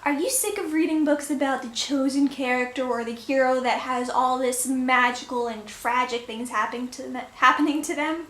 Are you sick of reading books about the chosen character or the hero that has all this magical and tragic things happening to them?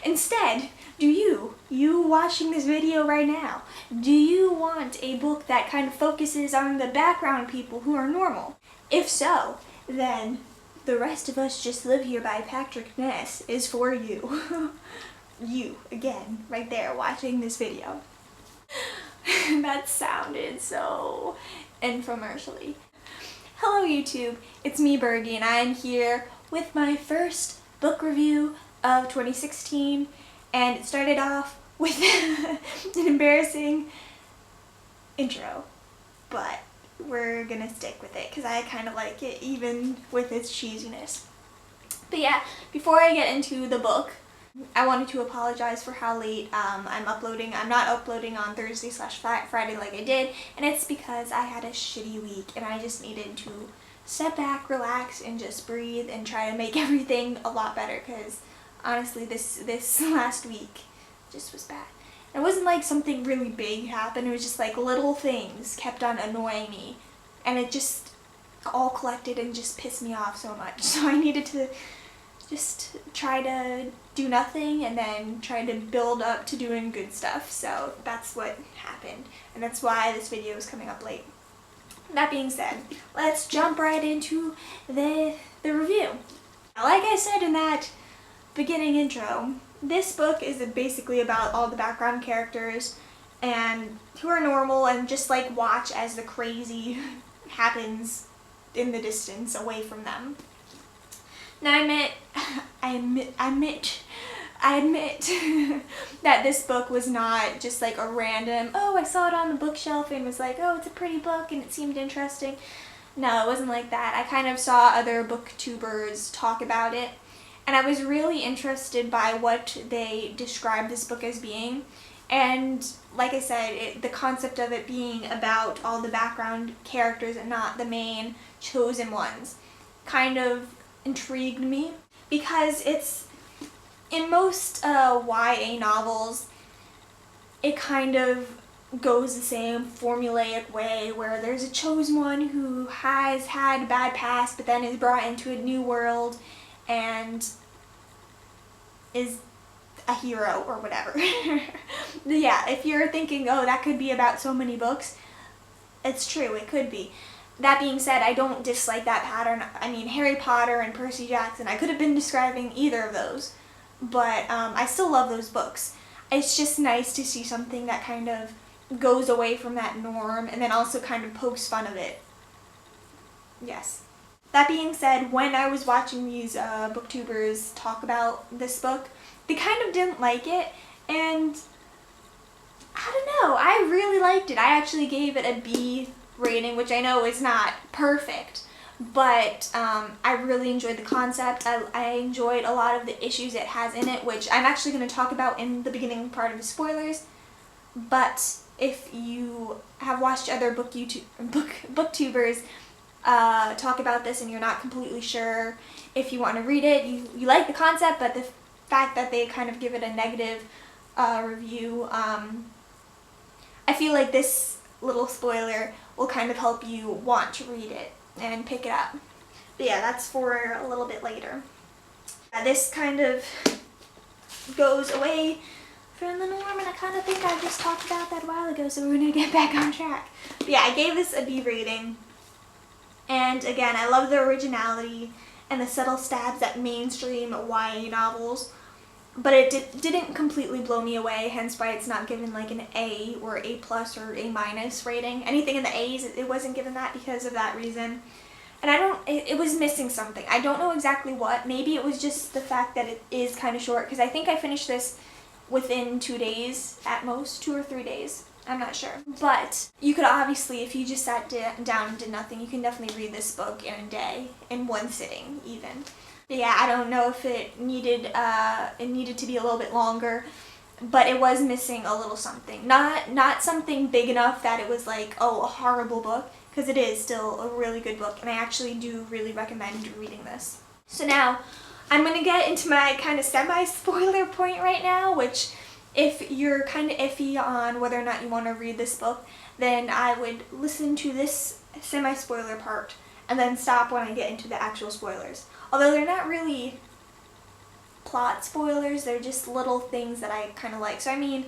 Instead, you watching this video right now, do you want a book that kind of focuses on the background people who are normal? If so, then The Rest of Us Just Live Here by Patrick Ness is for you. You, again, right there watching this video. That sounded so infomercially. Hello YouTube, it's me Bergie, and I am here with my first book review of 2016, and it started off with an embarrassing intro, but we're gonna stick with it because I kind of like it even with its cheesiness. But yeah, before I get into the book, I wanted to apologize for how late I'm uploading. I'm not uploading on Thursday/Friday like I did, and it's because I had a shitty week and I just needed to step back, relax, and just breathe and try to make everything a lot better, because honestly this last week just was bad. It wasn't like something really big happened, it was just like little things kept on annoying me, and it just all collected and just pissed me off so much. So I needed to just try to do nothing and then try to build up to doing good stuff. So that's what happened, and that's why this video is coming up late. That being said, let's jump right into the review. Like I said in that beginning intro, this book is basically about all the background characters and who are normal, and just like watch as the crazy happens in the distance away from them. Now I admit that this book was not just like a random, oh, I saw it on the bookshelf and was like, oh, it's a pretty book and it seemed interesting. No, it wasn't like that. I kind of saw other booktubers talk about it, and I was really interested by what they described this book as being. And like I said, the concept of it being about all the background characters and not the main chosen ones kind of intrigued me, because it's, in most YA novels, it kind of goes the same formulaic way where there's a chosen one who has had a bad past but then is brought into a new world and is a hero or whatever. Yeah, if you're thinking, oh, that could be about so many books, it's true, it could be. That being said, I don't dislike that pattern. I mean, Harry Potter and Percy Jackson, I could have been describing either of those, but I still love those books. It's just nice to see something that kind of goes away from that norm and then also kind of pokes fun of it. Yes. That being said, when I was watching these booktubers talk about this book, they kind of didn't like it, and I don't know, I really liked it. I actually gave it a B rating, which I know is not perfect, but I really enjoyed the concept. I enjoyed a lot of the issues it has in it, which I'm actually going to talk about in the beginning part of the spoilers. But if you have watched other booktubers talk about this and you're not completely sure if you want to read it, you like the concept, but the fact that they kind of give it a negative review, I feel like this little spoiler will kind of help you want to read it and pick it up. But yeah, that's for a little bit later. This kind of goes away from the norm, and I kind of think I just talked about that a while ago, so we're going to get back on track. But yeah, I gave this a B rating, and again, I love the originality and the subtle stabs at mainstream YA novels, but it didn't completely blow me away, hence why it's not given like an A or A+ or A- rating. Anything in the A's, it wasn't given that because of that reason. And it was missing something. I don't know exactly what. Maybe it was just the fact that it is kind of short, because I think I finished this within 2 days at most, 2 or 3 days. I'm not sure. But you could obviously, if you just sat down and did nothing, you can definitely read this book in a day, in one sitting even. But yeah, I don't know if it needed to be a little bit longer, but it was missing a little something. Not something big enough that it was like, oh, a horrible book, because it is still a really good book, and I actually do really recommend reading this. So now, I'm going to get into my kind of semi-spoiler point right now, which if you're kind of iffy on whether or not you want to read this book, then I would listen to this semi-spoiler part and then stop when I get into the actual spoilers. Although they're not really plot spoilers, they're just little things that I kind of like. So I mean,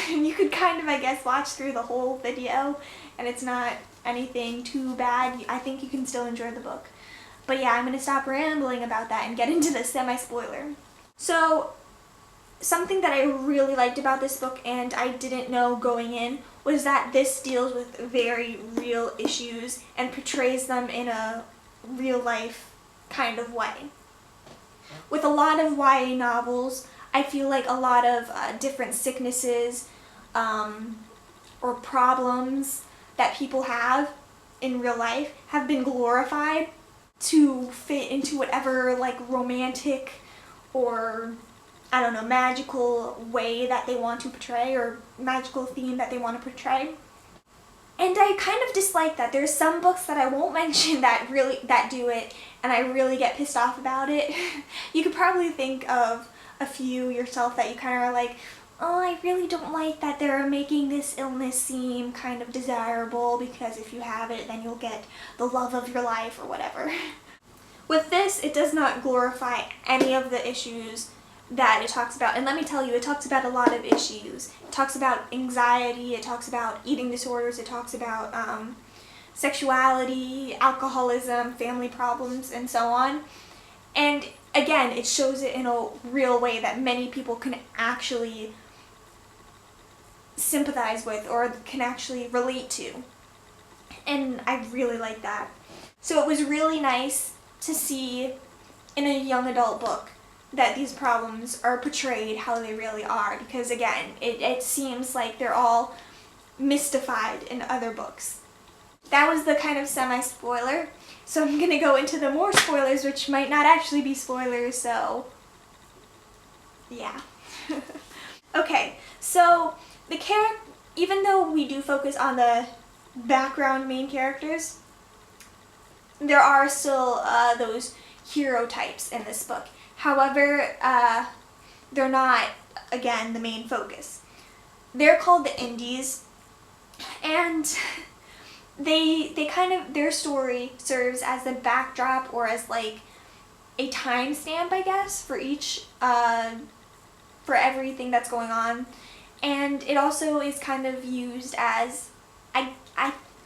you could kind of, I guess, watch through the whole video and it's not anything too bad. I think you can still enjoy the book. But yeah, I'm going to stop rambling about that and get into the semi-spoiler. So, something that I really liked about this book, and I didn't know going in, was that this deals with very real issues and portrays them in a real-life kind of way. With a lot of YA novels, I feel like a lot of different sicknesses or problems that people have in real life have been glorified to fit into whatever like romantic or, I don't know, magical way that they want to portray, or magical theme that they want to portray. And I kind of dislike that. There's some books that I won't mention that do it, and I really get pissed off about it. You could probably think of a few yourself that you kind of are like, oh, I really don't like that they're making this illness seem kind of desirable, because if you have it, then you'll get the love of your life or whatever. With this, it does not glorify any of the issues that it talks about. And let me tell you, it talks about a lot of issues. It talks about anxiety, it talks about eating disorders, it talks about sexuality, alcoholism, family problems, and so on. And again, it shows it in a real way that many people can actually sympathize with or can actually relate to. And I really like that. So it was really nice to see in a young adult book that these problems are portrayed how they really are, because again, it seems like they're all mystified in other books. That was the kind of semi-spoiler, so I'm gonna go into the more spoilers, which might not actually be spoilers, so yeah. Okay, so even though we do focus on the background main characters, there are still those hero types in this book. However, they're not, again, the main focus. They're called the Indies, and they kind of, their story serves as the backdrop or as like a timestamp, I guess, for each, for everything that's going on. And it also is kind of used as,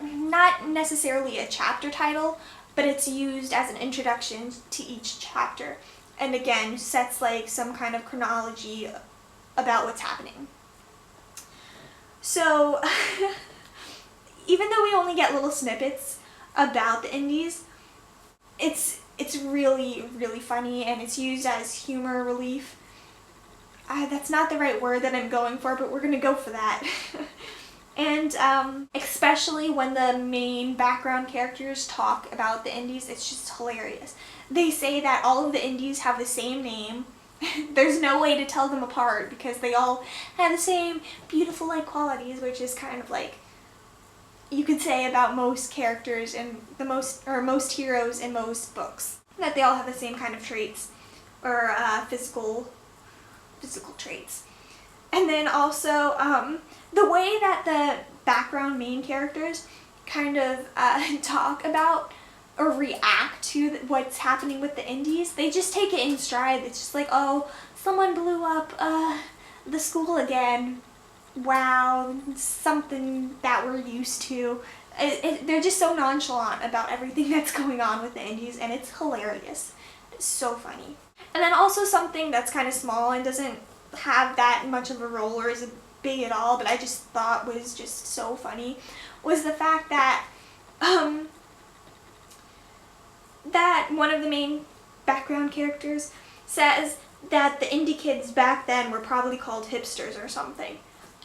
not necessarily a chapter title, but it's used as an introduction to each chapter. And again, sets like some kind of chronology about what's happening. So, even though we only get little snippets about the Indies, it's really, really funny, and it's used as humor relief. That's not the right word that I'm going for, but we're gonna go for that. And especially when the main background characters talk about the Indies, it's just hilarious. They say that all of the Indies have the same name. There's no way to tell them apart because they all have the same beautiful like qualities, which is kind of like, you could say about most characters and most heroes in most books, that they all have the same kind of traits, or physical traits. And then also the way that the background main characters kind of talk about or react to what's happening with the Indies, they just take it in stride. It's just like, oh, someone blew up the school again. Wow, something that we're used to. They're just so nonchalant about everything that's going on with the Indies, and it's hilarious. It's so funny. And then also something that's kind of small and doesn't have that much of a role or isn't big at all, but I just thought was just so funny, was the fact that that one of the main background characters says that the indie kids back then were probably called hipsters or something.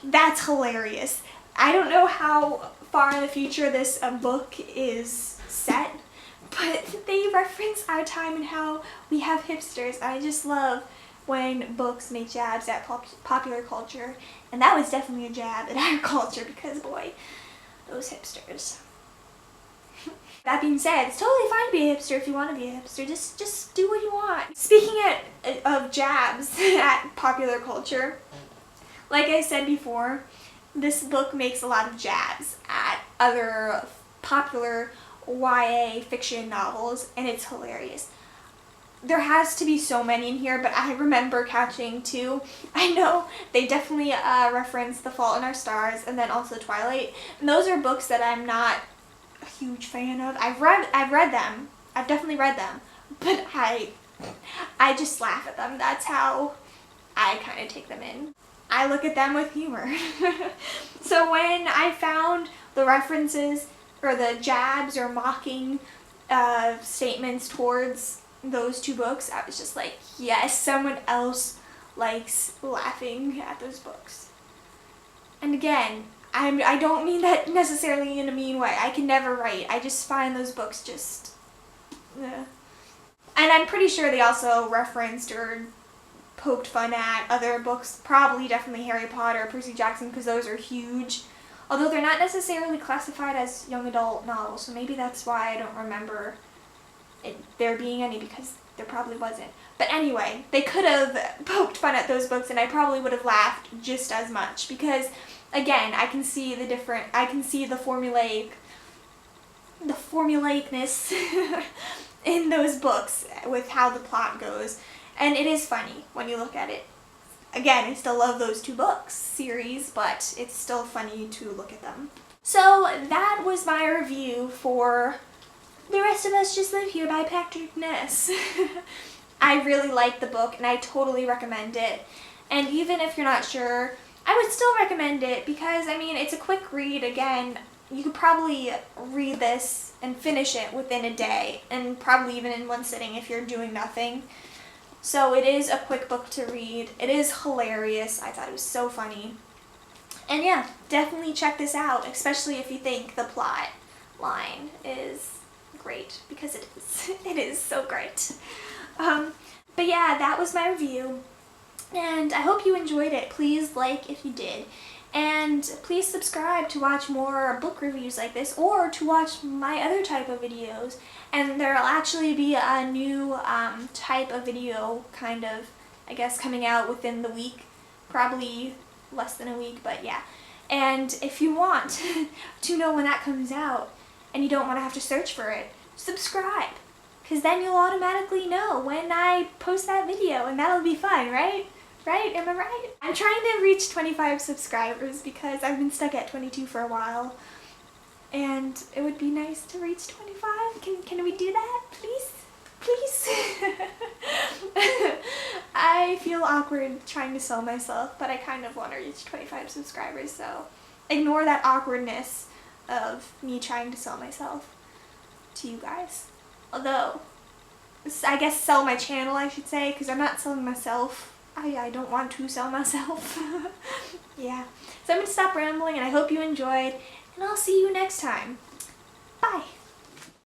That's hilarious. I don't know how far in the future this book is set, but they reference our time and how we have hipsters. I just love when books make jabs at popular culture, and that was definitely a jab at our culture because, boy, those hipsters. That being said, it's totally fine to be a hipster if you want to be a hipster. Just do what you want. Speaking of jabs at popular culture, like I said before, this book makes a lot of jabs at other popular YA fiction novels, and it's hilarious. There has to be so many in here, but I remember catching two. I know they definitely reference The Fault in Our Stars and then also Twilight. And those are books that I'm not a huge fan of. I've read them. I've definitely read them, but I just laugh at them. That's how I kind of take them in. I look at them with humor. So when I found the references or the jabs or mocking statements towards those two books, I was just like, yes, someone else likes laughing at those books. And again, I don't mean that necessarily in a mean way. I can never write. I just find those books just... And I'm pretty sure they also referenced or poked fun at other books, probably definitely Harry Potter, Percy Jackson, because those are huge. Although they're not necessarily classified as young adult novels, so maybe that's why I don't remember there being any, because there probably wasn't. But anyway, they could have poked fun at those books and I probably would have laughed just as much, because again, I can see the formulaicness in those books with how the plot goes, and it is funny when you look at it. Again, I still love those two books series, but it's still funny to look at them. So that was my review for The Rest of Us Just Live Here by Patrick Ness. I really like the book and I totally recommend it. And even if you're not sure, I would still recommend it because, I mean, it's a quick read. Again, you could probably read this and finish it within a day, and probably even in one sitting if you're doing nothing. So it is a quick book to read. It is hilarious. I thought it was so funny. And yeah, definitely check this out, especially if you think the plot line is great, because it is. It is so great. But yeah, that was my review, and I hope you enjoyed it. Please like if you did, and please subscribe to watch more book reviews like this, or to watch my other type of videos. And there'll actually be a new type of video, kind of, I guess, coming out within the week, probably less than a week, but yeah. And if you want to know when that comes out, and you don't want to have to search for it, subscribe, because then you'll automatically know when I post that video, and that'll be fun, right? Right? Am I right? I'm trying to reach 25 subscribers because I've been stuck at 22 for a while, and it would be nice to reach 25. Can we do that, please? Please? I feel awkward trying to sell myself, but I kind of want to reach 25 subscribers, so ignore that awkwardness of me trying to sell myself to you guys. Although, I guess sell my channel, I should say, because I'm not selling myself. I don't want to sell myself. Yeah. So I'm going to stop rambling, and I hope you enjoyed, and I'll see you next time. Bye.